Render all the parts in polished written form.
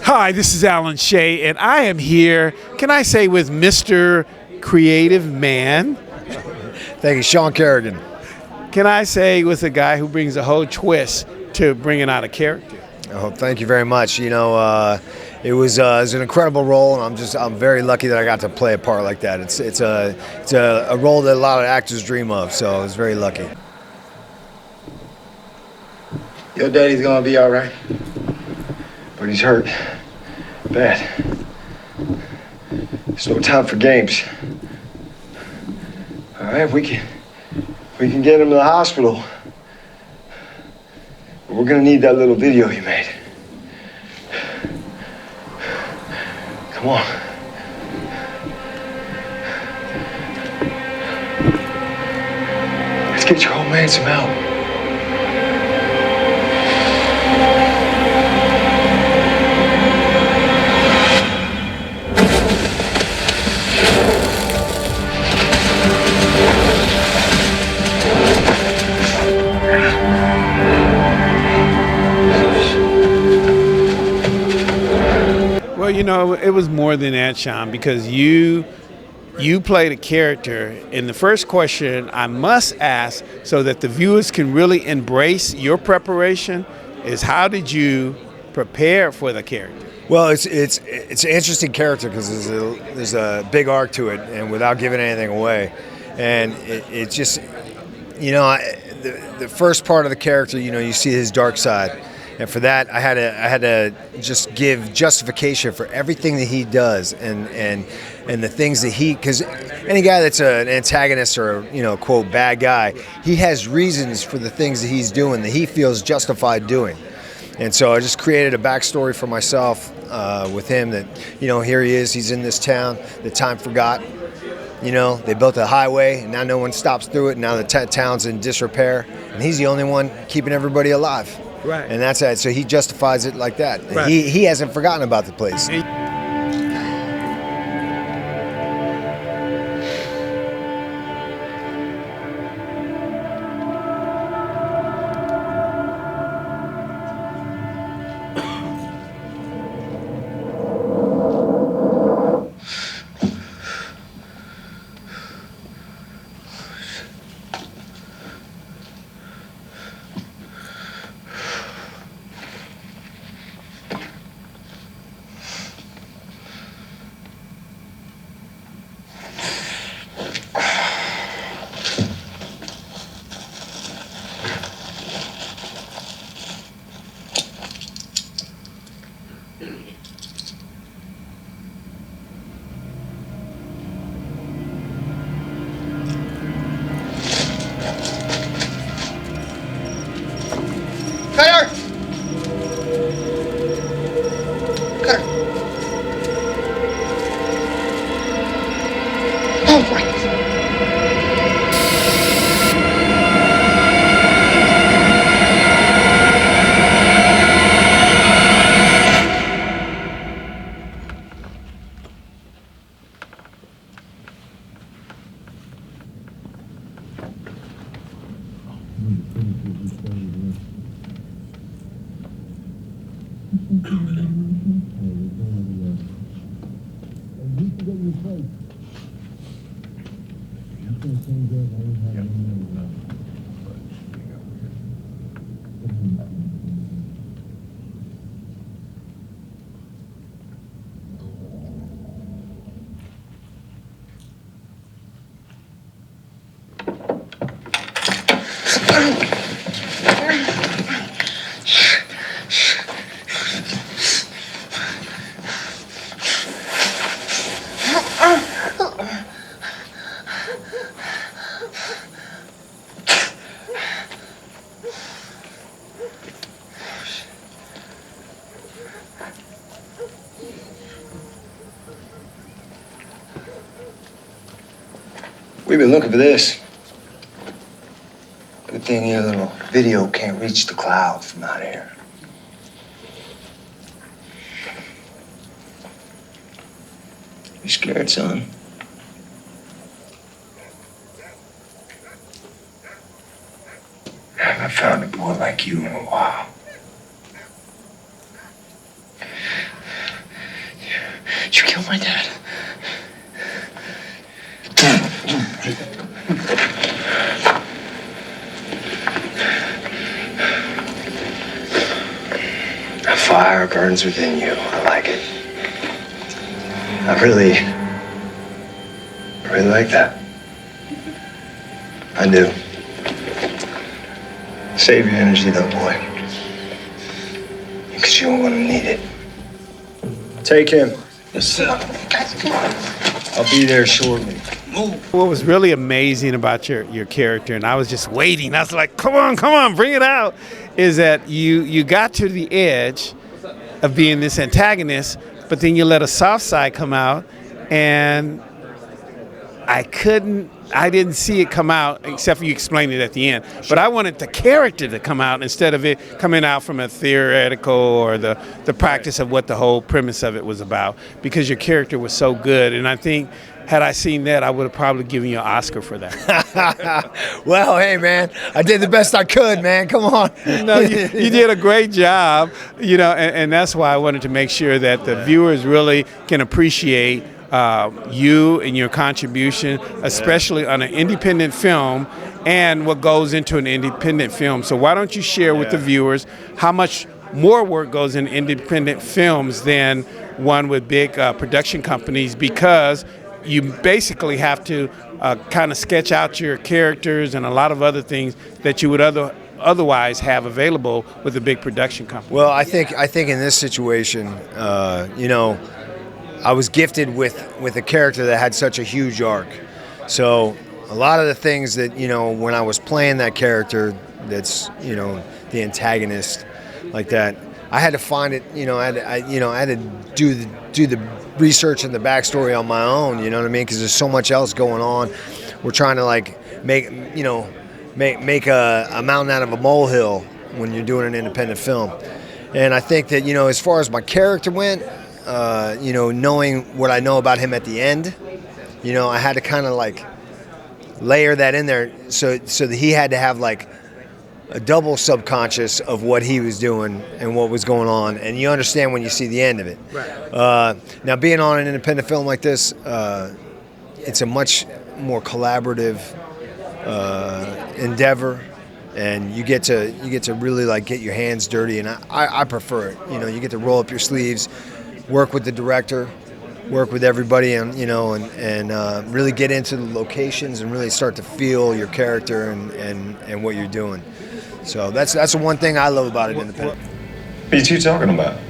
Hi, this is Alan Shea, and I am here, can I say, with Mr. Creative Man? Thank you, Sean Carrigan. Can I say, with a guy who brings a whole twist to bringing out a character? Oh, thank you very much. You know, it was an incredible role, and I'm very lucky that I got to play a part like that. It's a role that a lot of actors dream of, so I was very lucky. Your daddy's gonna be all right, but he's hurt bad. There's no time for games. All right, we can get him to the hospital. But we're gonna need that little video you made. Come on. Let's get your old man some help. Well, you know, it was more than that, Sean, because you played a character. And the first question I must ask, so that the viewers can really embrace your preparation, is how did you prepare for the character? Well, it's an interesting character because there's a big arc to it, and without giving anything away, and it just, you know, the first part of the character, you know, you see his dark side. And for that, I had to just give justification for everything that he does, and the things that because any guy that's an antagonist or, you know, quote, bad guy, he has reasons for the things that he's doing that he feels justified doing. And so I just created a backstory for myself with him that, you know, here he is, he's in this town that time forgot. You know, they built a highway, and now no one stops through it, and now the town's in disrepair, and he's the only one keeping everybody alive. Right. And that's it. So he justifies it like that. Right. He hasn't forgotten about the place. We've been looking for this. Good thing your little video can't reach the clouds from out here. You scared, son? I haven't found a boy like you in a while. You killed my dad. A fire burns within you. I like it. I really like that. I do. Save your energy, though, boy. Because you're gonna need it. Take him. Yes, sir. I'll be there shortly. What was really amazing about your character, and I was just waiting, I was like, come on, bring it out, is that you got to the edge of being this antagonist, but then you let a soft side come out, and I didn't see it come out, except for you explained it at the end. But I wanted the character to come out instead of it coming out from a theoretical or the practice of what the whole premise of it was about, because your character was so good. And I think had I seen that, I would have probably given you an Oscar for that. Well, hey, man, I did the best I could, man. Come on. No, you did a great job, and that's why I wanted to make sure that the viewers really can appreciate you and your contribution, especially on an independent film and what goes into an independent film. So why don't you share with the viewers how much more work goes in independent films than one with big production companies, because you basically have to kind of sketch out your characters and a lot of other things that you would otherwise have available with a big production company. Well, I think in this situation, I was gifted with a character that had such a huge arc. So a lot of the things that, when I was playing that character, that's, the antagonist like that, I had to find it, I had to do the research and the backstory on my own, you know what I mean? Because there's so much else going on. We're trying to make a mountain out of a molehill when you're doing an independent film. And I think that, as far as my character went, knowing what I know about him at the end, I had to kind of layer that in there so that he had to have a double subconscious of what he was doing and what was going on, and you understand when you see the end of it. Right. Now, being on an independent film like this, it's a much more collaborative endeavor, and you get to really get your hands dirty, and I prefer it. You get to roll up your sleeves, work with the director, work with everybody, and really get into the locations and really start to feel your character and what you're doing. So that's the one thing I love about it independent. What are you two talking about?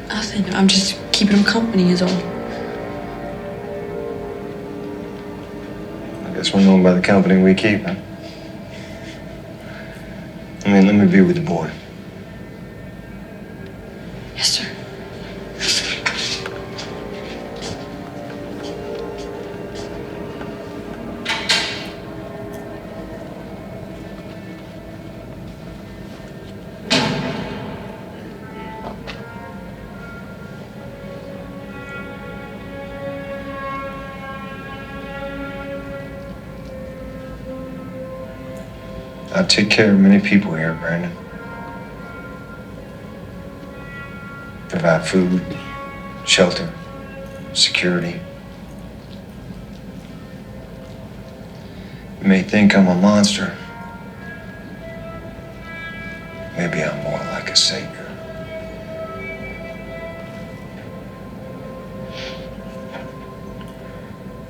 Nothing. I'm just keeping him company is all. I guess we're known by the company we keep, huh? Let me be with the boy. Yes, sir. I take care of many people here, Brandon. Provide food, shelter, security. You may think I'm a monster. Maybe I'm more like a savior.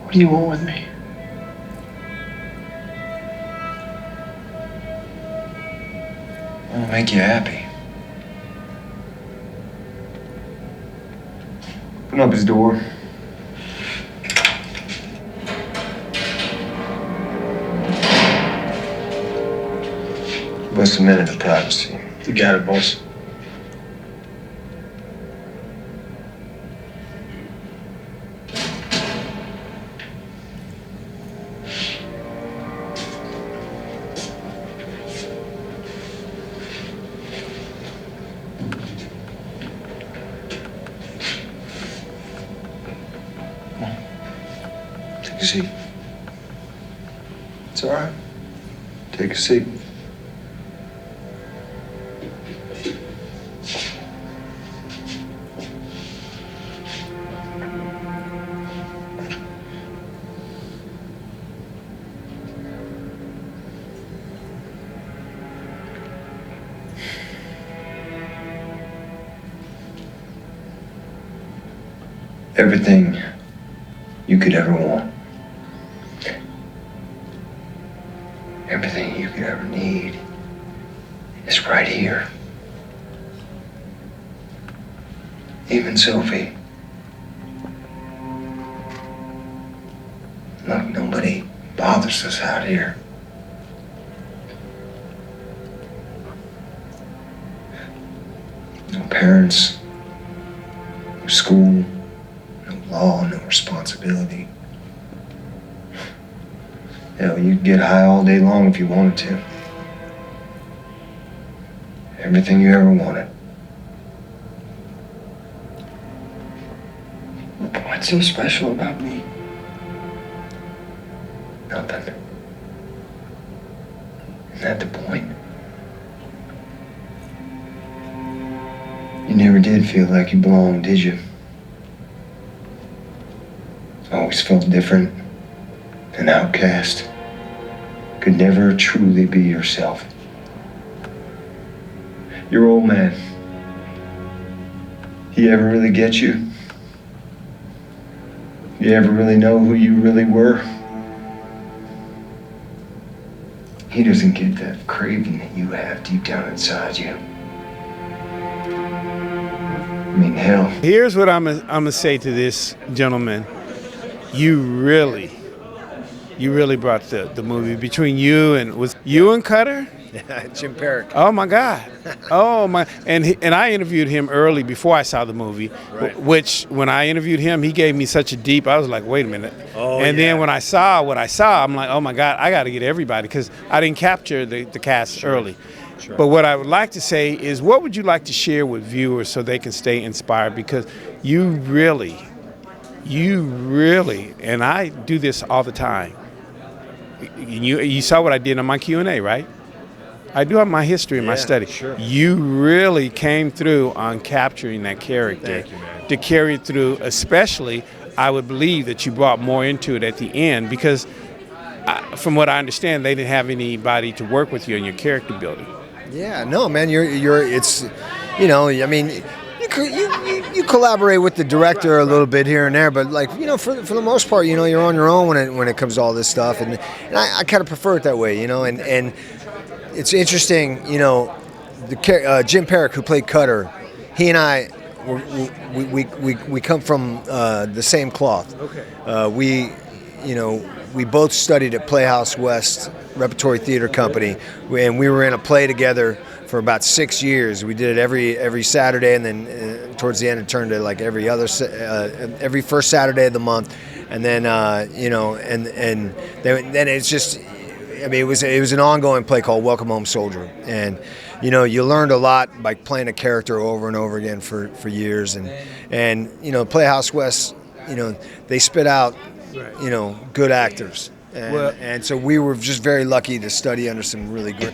What do you want with me? I want to make you happy. Open up his door. Give us a minute of privacy. You got it, boss. Take a seat. It's all right. Take a seat. Everything you could ever want. Everything you could ever need is right here. Even Sophie. Look, nobody bothers us out here. No parents, no school, no law, no responsibility. Hell, you could get high all day long if you wanted to. Everything you ever wanted. What's so special about me? Nothing. Isn't that the point? You never did feel like you belonged, did you? Always felt different, an outcast. Could never truly be yourself. Your old man, he ever really get you? You ever really know who you really were? He doesn't get that craving that you have deep down inside you. I mean, hell. Here's what I'm gonna say to this gentleman. You really brought the movie between you and was you and Cutter? Jim Perrick. Oh my God! Oh my! And I interviewed him early before I saw the movie. Right. Which when I interviewed him, he gave me such a deep. I was like, wait a minute. Oh, and yeah. then when I saw what I saw, I'm like, oh my God! I got to get everybody because I didn't capture the cast early. Sure. But what I would like to say is, what would you like to share with viewers so they can stay inspired? Because you really, and I do this all the time. You saw what I did on my Q&A, right? I do have my history and my study. Sure. You really came through on capturing that character. Thank you, man. To carry it through, especially, I would believe that you brought more into it at the end because, from what I understand, they didn't have anybody to work with you in your character building. Yeah, no, man, it's, you know, I mean, you collaborate with the director a little bit here and there, but like, you know, for the most part, you know, you're on your own when it comes to all this stuff, and I kind of prefer it that way, you know, and it's interesting, you know, Jim Perrick, who played Cutter, he and I, we come from the same cloth. Okay. We both studied at Playhouse West Repertory Theater Company, and we were in a play together for about 6 years. We did it every Saturday, and then towards the end it turned to like every first Saturday of the month, and then and then it's just, I mean, it was an ongoing play called Welcome Home Soldier, and you know, you learned a lot by playing a character over and over again for years, and you know, Playhouse West, you know, they spit out, you know, good actors, and so we were just very lucky to study under some really good.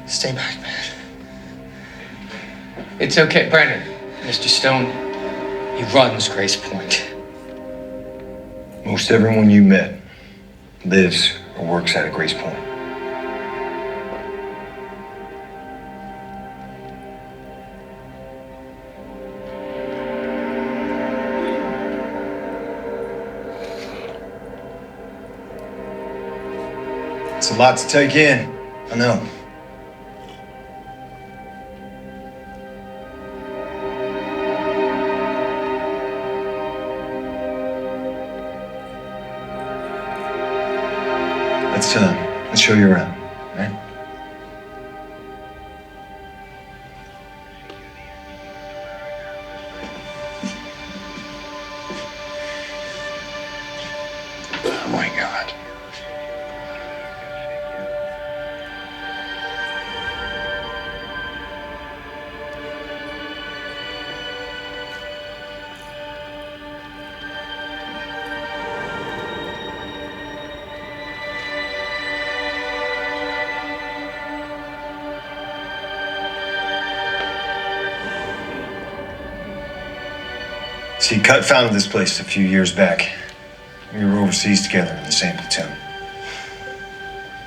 Stay back, man. It's okay, Brandon. Mr. Stone, he runs Gracepoint. Most everyone you met lives or works at a Gracepoint. It's a lot to take in, I know. Let's show you around, right? Oh my God. See, Cut founded this place a few years back. We were overseas together in the same platoon.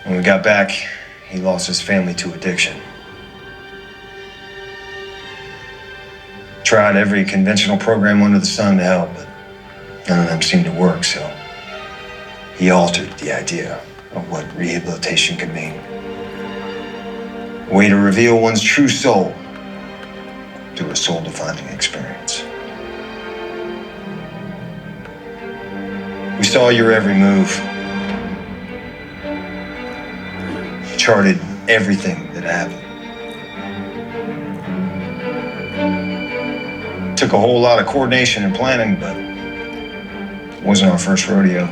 When we got back, he lost his family to addiction. Tried every conventional program under the sun to help, but None of them seemed to work, so he altered the idea of what rehabilitation could mean. A way to reveal one's true soul through a soul-defining experience. We saw your every move. Charted everything that happened. Took a whole lot of coordination and planning, but it wasn't our first rodeo.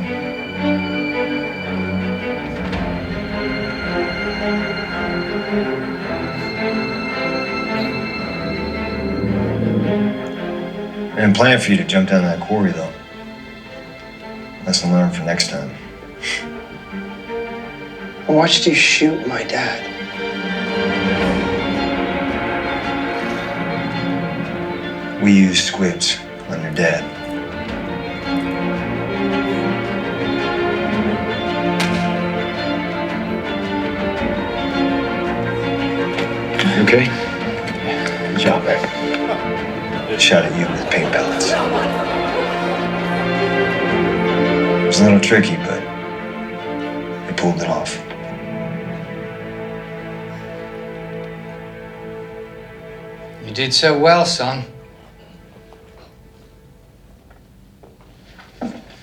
I didn't plan for you to jump down that quarry, though. Lesson learned for next time. I watched you shoot my dad. We used squibs on your dad. You okay? Good job, man. Shot at you with paint pellets. It was a little tricky, but you pulled it off. You did so well, son.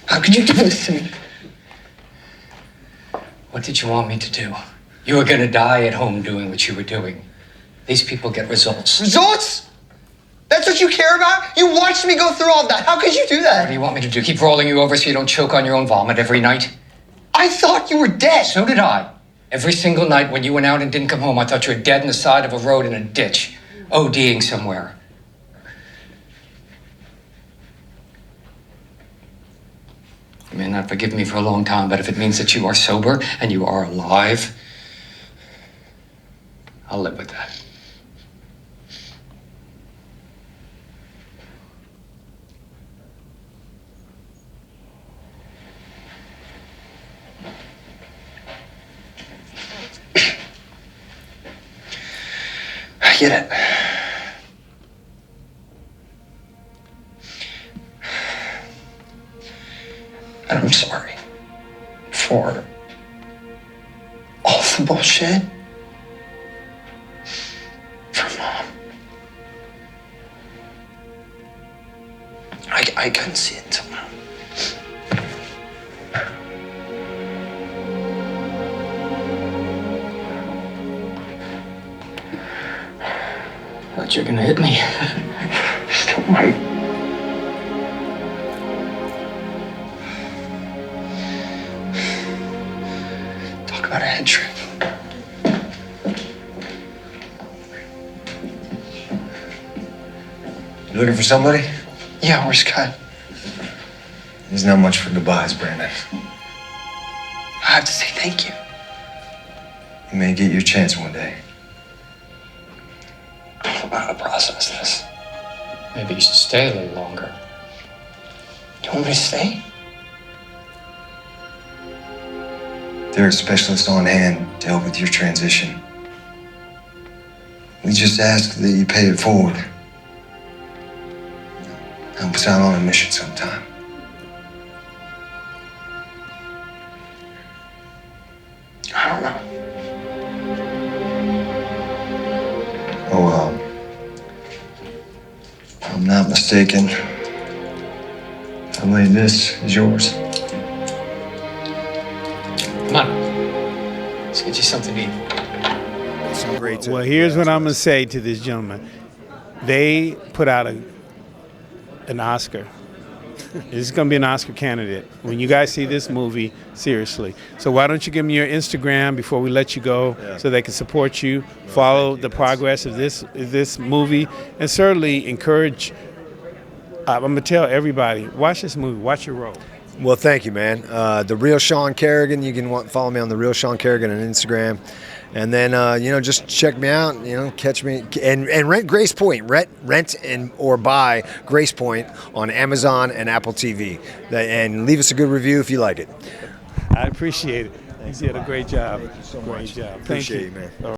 How could you do this to me? What did you want me to do? You were gonna die at home doing what you were doing. These people get results. Results? That's what you care about? You watched me go through all that. How could you do What that? do you want me to do? Keep rolling you over so you don't choke on your own vomit every night? I thought you were dead. So did I. Every single night when you went out and didn't come home, I thought you were dead in the side of a road in a ditch, ODing somewhere. You may not forgive me for a long time, but if it means that you are sober and you are alive, I'll live with that. I get it. And I'm sorry for all the bullshit. For Mom. I couldn't see it until now. Thought you were gonna hit me. Still might. Talk about a head trip. You looking for somebody? Yeah, where's Cut? There's not much for goodbyes, Brandon. I have to say thank you. You may get your chance one day. I don't know how to process this. Maybe you should stay a little longer. You want me to stay? There are specialists on hand to help with your transition. We just ask that you pay it forward. Help us out on a mission sometime. I don't know. Oh, well. If I'm not mistaken, I believe this is yours. Come on. Let's get you something to eat. Well, here's what I'm going to say to this gentleman. They put out an Oscar. This is going to be an Oscar candidate when you guys see this movie, seriously. So why don't you give me your Instagram before we let you go so they can support you, follow the progress of this movie, and certainly encourage, I'm going to tell everybody, watch this movie, watch your role. Well, thank you, man. The Real Sean Carrigan. You can follow me on the Real Sean Carrigan on Instagram, and then just check me out. Catch me and rent Gracepoint. Rent or buy Gracepoint on Amazon and Apple TV, and leave us a good review if you like it. I appreciate it. You did a great job. Thank you so much. Great job. Appreciate Thank you, man. All right.